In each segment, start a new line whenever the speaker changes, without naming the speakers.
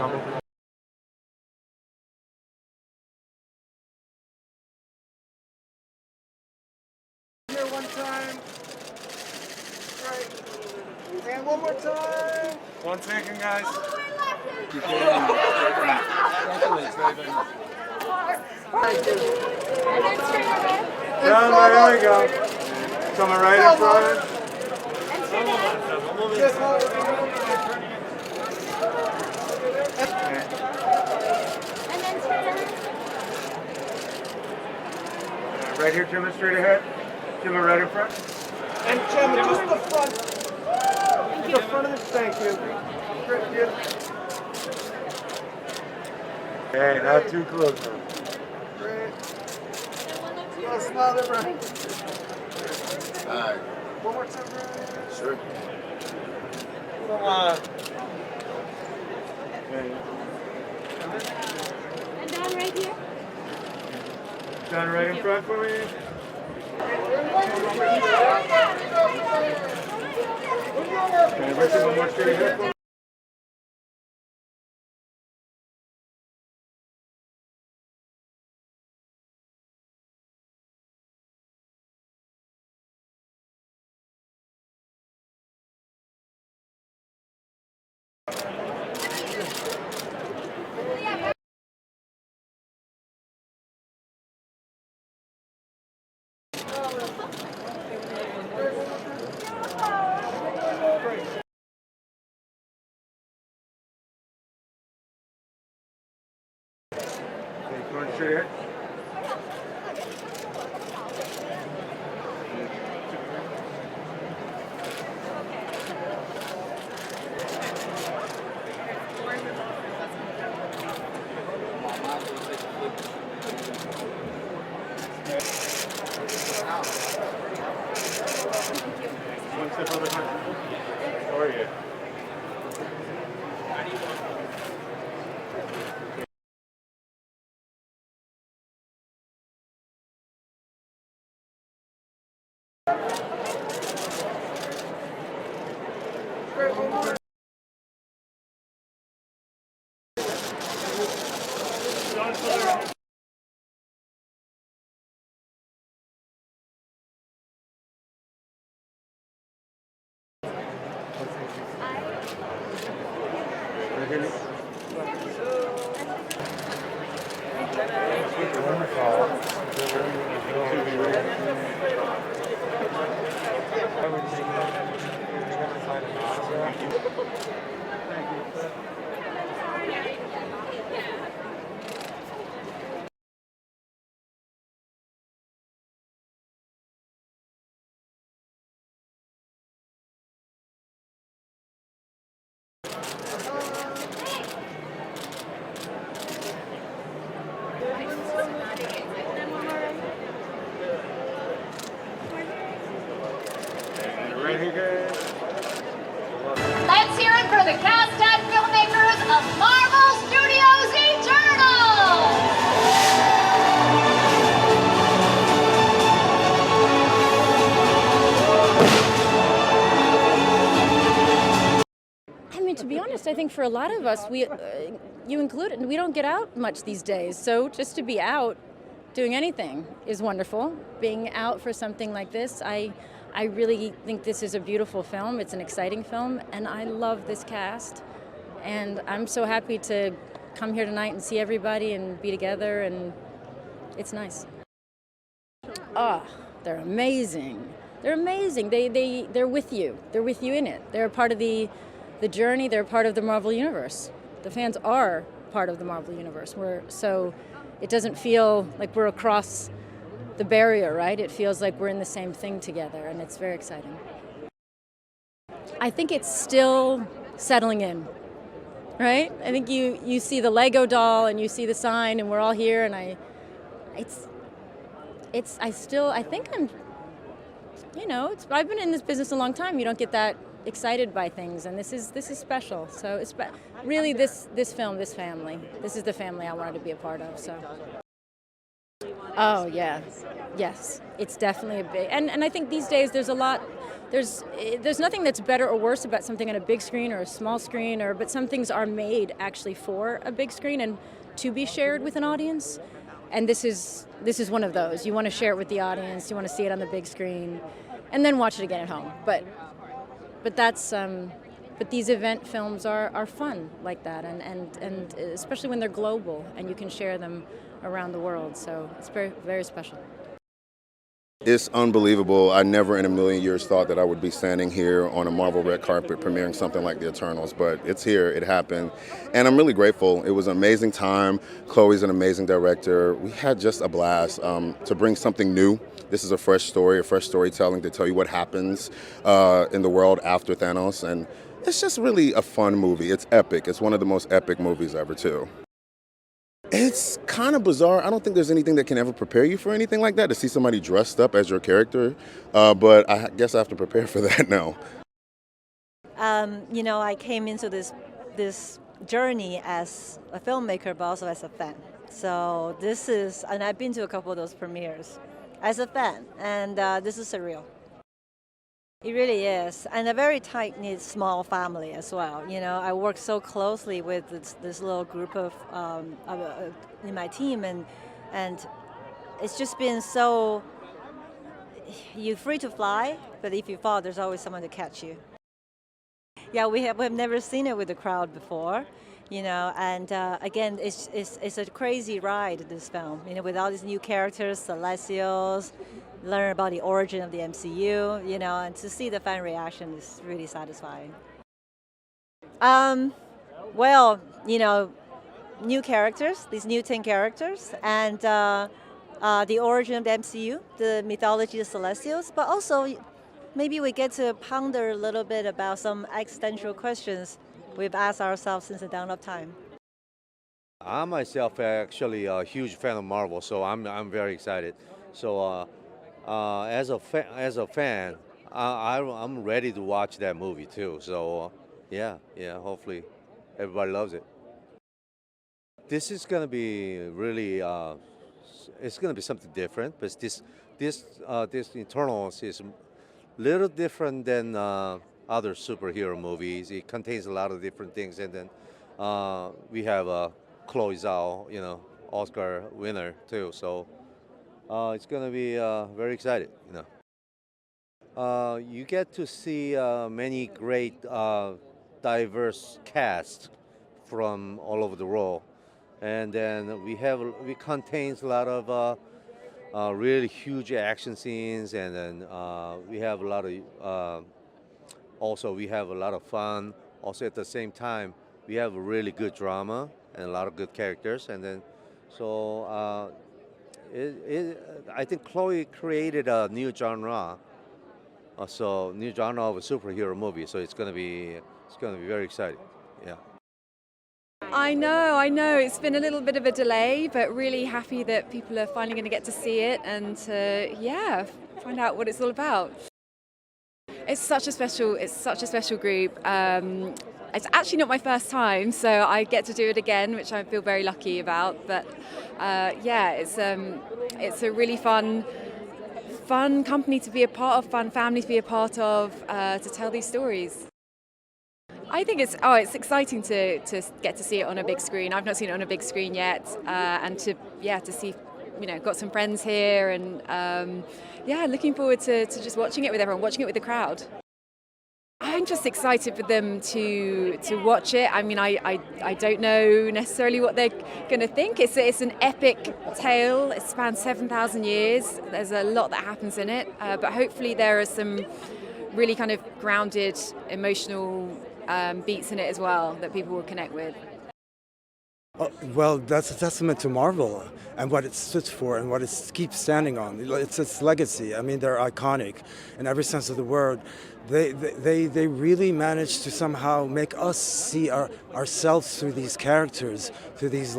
Here one time. Right. And one more time. 1 second, guys. Salma, there we go. Coming right in front. Right here, Gemma, straight ahead. Gemma, right in front. And Gemma, just the front. The front of the, thank you. Hey, not too close now. Great. Oh, smile there, Brian. All right. One more time, Brian. Sure. Come on.
And down right here.
Down right in front for me. Okay, Richard, one more straight ahead for me. Going straight ahead. One step over front. How are you?
Let's hear it for the cast and filmmakers of Marvel Studios Eternal!
I mean, to be honest, I think for a lot of us, you included, we don't get out much these days. So just to be out doing anything is wonderful. Being out for something like this, I really think this is a beautiful film. It's an exciting film, and I love this cast. And I'm so happy to come here tonight and see everybody and be together, and it's nice. Oh, they're amazing. They're amazing. They're with you. They're with you in it. They're a part of the journey. They're part of the Marvel Universe. The fans are part of the Marvel Universe. So it doesn't feel like we're across the barrier, right? It feels like we're in the same thing together, and it's very exciting. I think it's still settling in, right? I think you see the Lego doll and you see the sign, and we're all here, and I think I'm, I've been in this business a long time. You don't get that excited by things, and this is special. So it's really this film, this family. This is the family I wanted to be a part of. So. Oh yeah, Yes, it's definitely a big, and I think these days there's a lot, there's nothing that's better or worse about something on a big screen or a small screen, but some things are made actually for a big screen and to be shared with an audience, and this is one of those. You want to share it with the audience, you want to see it on the big screen, and then watch it again at home. But these event films are fun like that, and especially when they're global and you can share them around the world. So it's very, very special.
It's unbelievable. I never in a million years thought that I would be standing here on a Marvel red carpet premiering something like The Eternals, but it's here, it happened, and I'm really grateful. It was an amazing time. Chloé's an amazing director. We had just a blast to bring something new. This is a fresh story, a fresh storytelling to tell you what happens in the world after Thanos, and it's just really a fun movie. It's epic. It's one of the most epic movies ever, too. It's kind of bizarre. I don't think there's anything that can ever prepare you for anything like that, to see somebody dressed up as your character, but I guess I have to prepare for that now.
I came into this journey as a filmmaker, but also as a fan. So and I've been to a couple of those premieres as a fan, and this is surreal. It really is, and a very tight-knit, small family as well. I work so closely with this little group of in my team, and it's just been so. You're free to fly, but if you fall, there's always someone to catch you. Yeah, we've never seen it with the crowd before, and again, it's a crazy ride, this film, with all these new characters, Celestials. Learn about the origin of the MCU, and to see the fan reaction is really satisfying. New characters, these new 10 characters, and the origin of the MCU, the mythology of Celestials, but also maybe we get to ponder a little bit about some existential questions we've asked ourselves since the dawn of time.
I myself actually a huge fan of Marvel, so I'm very excited. So. As a fan, I'm ready to watch that movie too. So, yeah. Hopefully, everybody loves it. This is gonna be really, it's gonna be something different. But this Eternals is a little different than other superhero movies. It contains a lot of different things, and then we have Chloé Zhao, Oscar winner too. So. It's going to be very exciting, You get to see many great, diverse casts from all over the world, and then we contains a lot of really huge action scenes, and then we have a lot of also we have a lot of fun. Also at the same time, we have a really good drama and a lot of good characters, and then so. I think Chloé created a new genre, new genre of a superhero movie. So it's gonna be very exciting. Yeah.
I know. It's been a little bit of a delay, but really happy that people are finally going to get to see it and find out what it's all about. It's such a special group. It's actually not my first time, so I get to do it again, which I feel very lucky about. But it's a really fun company to be a part of, fun family to be a part of, to tell these stories. I think it's exciting to get to see it on a big screen. I've not seen it on a big screen yet, and to see, got some friends here, and looking forward to just watching it with everyone, watching it with the crowd. I'm just excited for them to watch it. I mean, I don't know necessarily what they're going to think. It's an epic tale. It spans 7,000 years. There's a lot that happens in it, but hopefully there are some really kind of grounded, emotional beats in it as well that people will connect with.
Well, that's a testament to Marvel and what it stood for and what it keeps standing on. It's its legacy. I mean, they're iconic in every sense of the word. They really managed to somehow make us see ourselves through these characters, through these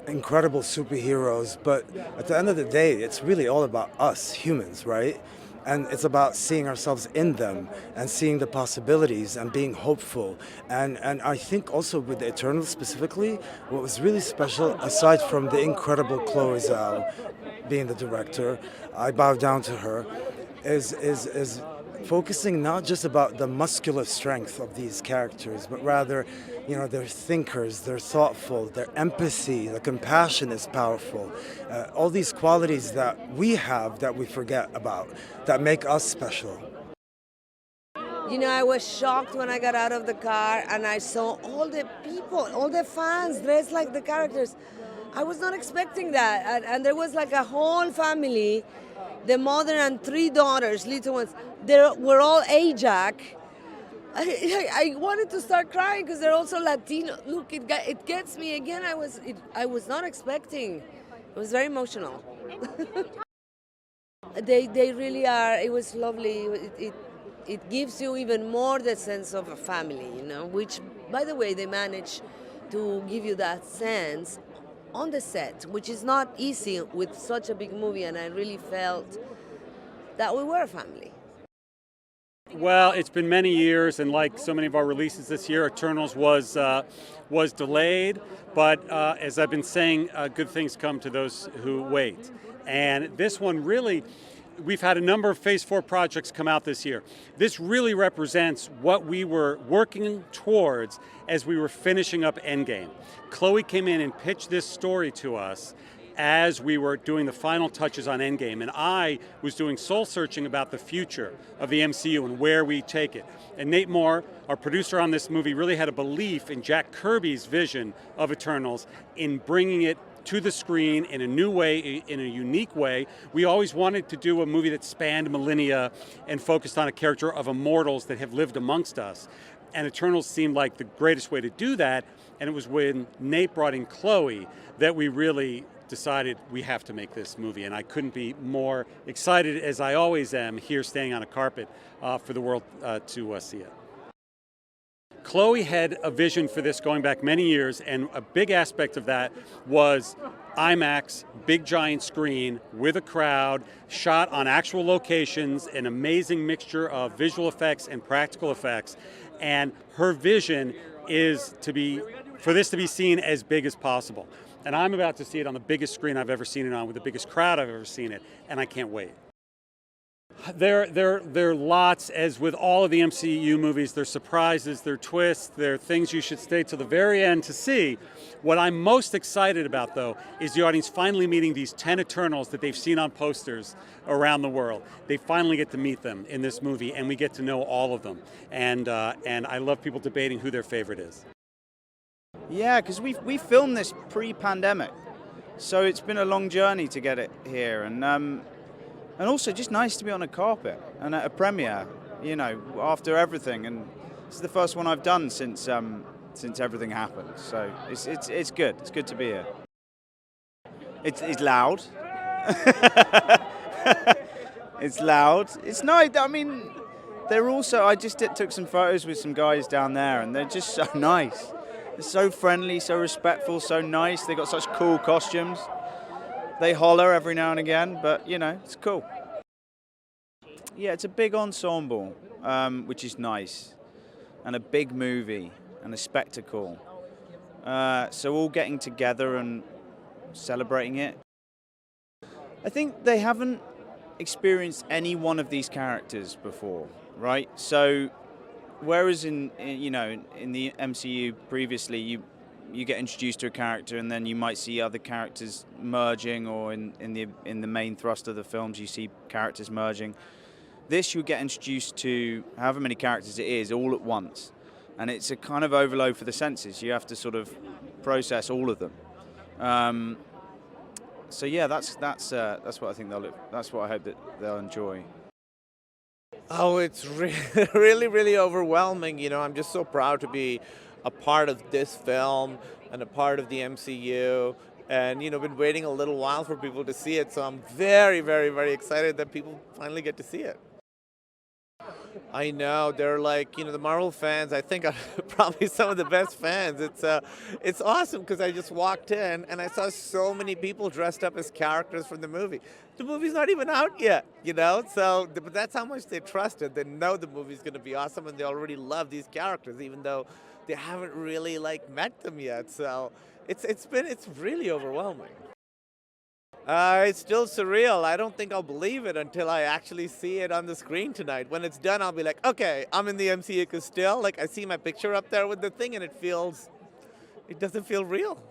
incredible superheroes. But at the end of the day, it's really all about us humans, right? And it's about seeing ourselves in them and seeing the possibilities and being hopeful. And I think also with the Eternals specifically, what was really special, aside from the incredible Chloé Zhao, being the director, I bow down to her, is focusing not just about the muscular strength of these characters, but rather, they're thinkers, they're thoughtful, their empathy, the compassion is powerful. All these qualities that we have that we forget about, that make us special.
I was shocked when I got out of the car and I saw all the people, all the fans dressed like the characters. I was not expecting that. And there was like a whole family, the mother and 3 daughters, little ones. They were all Ajax. I wanted to start crying because they're also Latino. Look, it gets me again. I was not expecting. It was very emotional. They really are. It was lovely. It gives you even more the sense of a family, which, by the way, they manage to give you that sense on the set, which is not easy with such a big movie, and I really felt that we were a family.
Well, it's been many years, and like so many of our releases this year, Eternals was delayed, but as I've been saying, good things come to those who wait. And this one really, we've had a number of Phase 4 projects come out this year. This really represents what we were working towards as we were finishing up Endgame. Chloé came in and pitched this story to us as we were doing the final touches on Endgame, and I was doing soul searching about the future of the MCU and where we take it. And Nate Moore, our producer on this movie, really had a belief in Jack Kirby's vision of Eternals in bringing it to the screen in a new way, in a unique way. We always wanted to do a movie that spanned millennia and focused on a character of immortals that have lived amongst us. And Eternals seemed like the greatest way to do that, and it was when Nate brought in Chloé that we really decided we have to make this movie, and I couldn't be more excited, as I always am, here standing on a carpet for the world to see it. Chloé had a vision for this going back many years, and a big aspect of that was IMAX, big giant screen with a crowd, shot on actual locations, an amazing mixture of visual effects and practical effects. And her vision is for this to be seen as big as possible. And I'm about to see it on the biggest screen I've ever seen it on, with the biggest crowd I've ever seen it, and I can't wait. There are lots, as with all of the MCU movies, there are surprises, there are twists, there are things you should stay to the very end to see. What I'm most excited about, though, is the audience finally meeting these 10 Eternals that they've seen on posters around the world. They finally get to meet them in this movie, and we get to know all of them. And I love people debating who their favorite is.
Yeah, because we filmed this pre-pandemic, so it's been a long journey to get it here, and also just nice to be on a carpet and at a premiere, after everything. And this is the first one I've done since everything happened, so it's good. It's good to be here. It's loud. It's loud. It's nice. I mean, they're also. I just took some photos with some guys down there, and they're just so nice. They're so friendly, so respectful, so nice. They got such cool costumes. They holler every now and again, but it's cool. Yeah, it's a big ensemble, which is nice, and a big movie and a spectacle. So all getting together and celebrating it. I think they haven't experienced any one of these characters before, right? So whereas in the MCU previously, you get introduced to a character and then you might see other characters merging, or in the main thrust of the films you see characters merging. This, you get introduced to however many characters it is all at once, and it's a kind of overload for the senses. You have to sort of process all of them. So yeah, that's what I think that's what I hope that they'll enjoy.
Oh, it's really, really overwhelming. I'm just so proud to be a part of this film and a part of the MCU. And, been waiting a little while for people to see it. So I'm very, very, very excited that people finally get to see it. I know, they're like, the Marvel fans, I think are probably some of the best fans. It's awesome because I just walked in and I saw so many people dressed up as characters from the movie. The movie's not even out yet, but that's how much they trust it. They know the movie's going to be awesome, and they already love these characters, even though they haven't really met them yet. So it's really overwhelming. It's still surreal. I don't think I'll believe it until I actually see it on the screen tonight. When it's done, I'll be like, okay, I'm in the MCU, because still, like, I see my picture up there with the thing, and it doesn't feel real.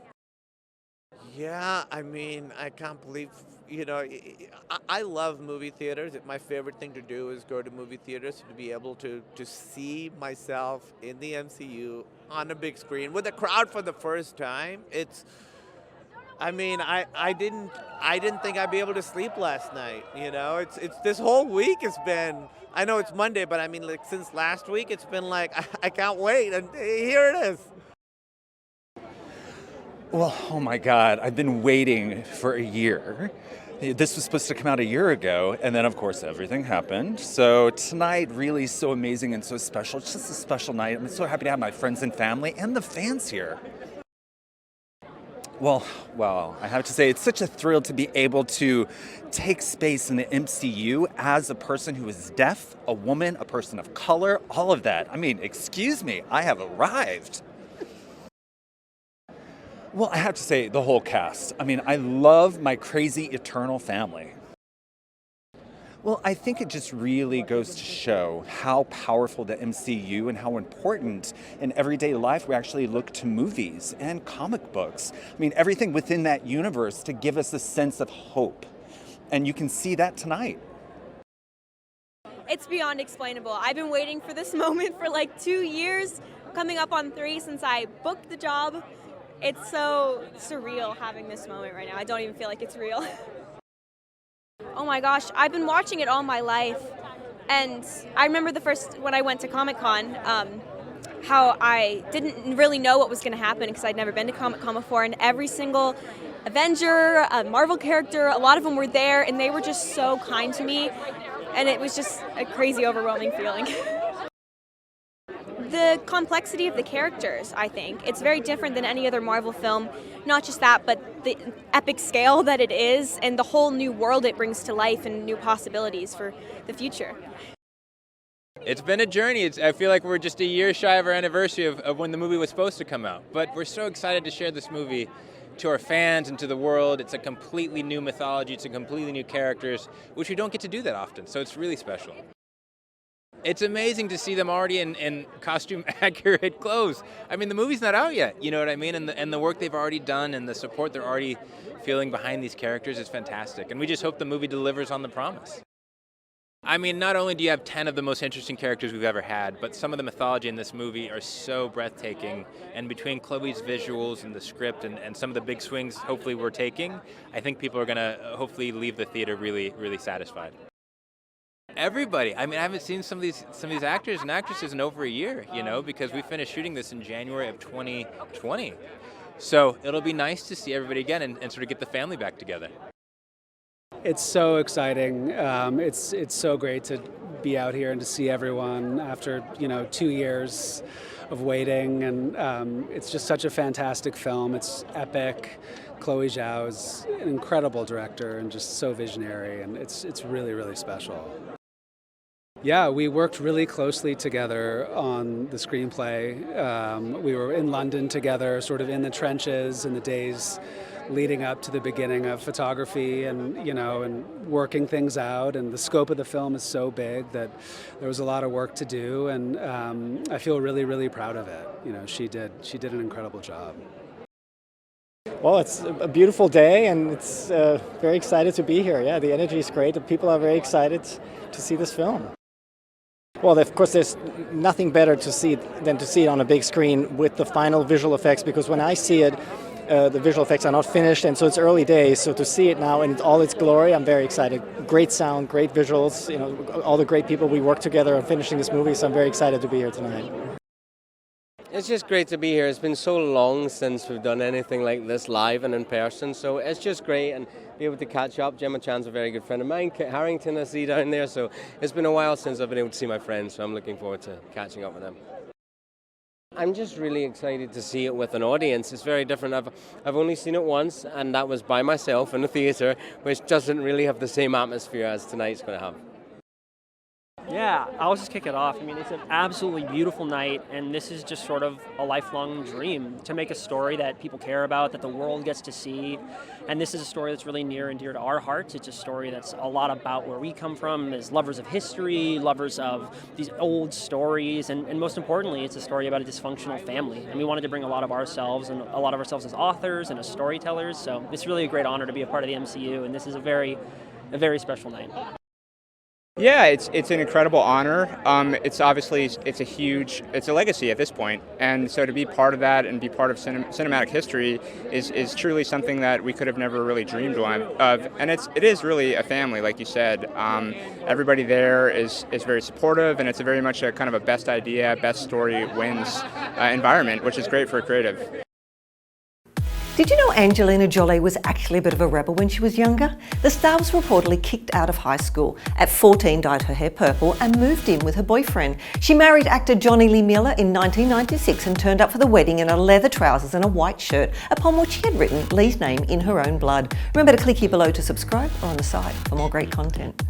Yeah, I mean, I can't believe, I love movie theaters. My favorite thing to do is go to movie theaters, to be able to see myself in the MCU on a big screen with a crowd for the first time. I didn't think I'd be able to sleep last night. It's this whole week has been. I know it's Monday, but I mean, like, since last week, it's been like I can't wait, and here it is.
Well, oh my God, I've been waiting for a year. This was supposed to come out a year ago, and then of course everything happened. So tonight really is so amazing and so special. It's just a special night. I'm so happy to have my friends and family and the fans here. Well, I have to say it's such a thrill to be able to take space in the MCU as a person who is deaf, a woman, a person of color, all of that. I mean, excuse me, I have arrived. Well, I have to say the whole cast. I mean, I love my crazy eternal family. Well, I think it just really goes to show how powerful the MCU and how important in everyday life we actually look to movies and comic books. I mean, everything within that universe to give us a sense of hope. And you can see that tonight.
It's beyond explainable. I've been waiting for this moment for like 2 years, coming up on 3 since I booked the job. It's so surreal having this moment right now. I don't even feel like it's real. Oh my gosh, I've been watching it all my life, and I remember when I went to Comic-Con, how I didn't really know what was going to happen because I'd never been to Comic-Con before, and every single Avenger, a Marvel character, a lot of them were there, and they were just so kind to me, and it was just a crazy, overwhelming feeling. The complexity of the characters, I think. It's very different than any other Marvel film. Not just that, but the epic scale that it is and the whole new world it brings to life and new possibilities for the future.
It's been a journey. I feel like we're just a year shy of our anniversary of when the movie was supposed to come out. But we're so excited to share this movie to our fans and to the world. It's a completely new mythology. It's a completely new characters, which we don't get to do that often. So it's really special. It's amazing to see them already in costume-accurate clothes. I mean, the movie's not out yet, you know what I mean? And the work they've already done and the support they're already feeling behind these characters is fantastic. And we just hope the movie delivers on the promise. I mean, not only do you have 10 of the most interesting characters we've ever had, but some of the mythology in this movie are so breathtaking. And between Chloé's visuals and the script and some of the big swings hopefully we're taking, I think people are going to hopefully leave the theater really, really satisfied. Everybody. I mean, I haven't seen some of these actors and actresses in over a year, because we finished shooting this in January of 2020. So it'll be nice to see everybody again and sort of get the family back together.
It's so exciting. It's so great to be out here and to see everyone after 2 years of waiting, and it's just such a fantastic film. It's epic. Chloé Zhao is an incredible director and just so visionary, and it's really, really special. Yeah, we worked really closely together on the screenplay. We were in London together, sort of in the trenches in the days leading up to the beginning of photography, and and working things out. And the scope of the film is so big that there was a lot of work to do, and I feel really, really proud of it. She did an incredible job.
Well, it's a beautiful day, and it's very excited to be here. Yeah, the energy is great. The people are very excited to see this film. Well, of course, there's nothing better to see than to see it on a big screen with the final visual effects, because when I see it, the visual effects are not finished, and so it's early days. So to see it now in all its glory, I'm very excited. Great sound, great visuals, all the great people we worked together on finishing this movie, so I'm very excited to be here tonight.
It's just great to be here. It's been so long since we've done anything like this live and in person, so it's just great and be able to catch up. Gemma Chan's a very good friend of mine. Kit Harington I see down there, so it's been a while since I've been able to see my friends, so I'm looking forward to catching up with them. I'm just really excited to see it with an audience. It's very different. I've only seen it once, and that was by myself in the theatre, which doesn't really have the same atmosphere as tonight's going to have.
Yeah, I'll just kick it off. I mean, it's an absolutely beautiful night, and this is just sort of a lifelong dream to make a story that people care about, that the world gets to see. And this is a story that's really near and dear to our hearts. It's a story that's a lot about where we come from as lovers of history, lovers of these old stories, and most importantly, it's a story about a dysfunctional family. And we wanted to bring a lot of ourselves and a lot of ourselves as authors and as storytellers. So it's really a great honor to be a part of the MCU, and this is a very special night.
Yeah, it's an incredible honor. It's obviously it's a legacy at this point, and so to be part of that and be part of cinematic history is truly something that we could have never really dreamed of. And it is really a family, like you said. Everybody there is very supportive, and it's a very much a kind of a best idea, best story wins environment, which is great for a creative.
Did you know Angelina Jolie was actually a bit of a rebel when she was younger? The star was reportedly kicked out of high school. At 14, dyed her hair purple and moved in with her boyfriend. She married actor Johnny Lee Miller in 1996 and turned up for the wedding in her leather trousers and a white shirt, upon which she had written Lee's name in her own blood. Remember to click here below to subscribe or on the side for more great content.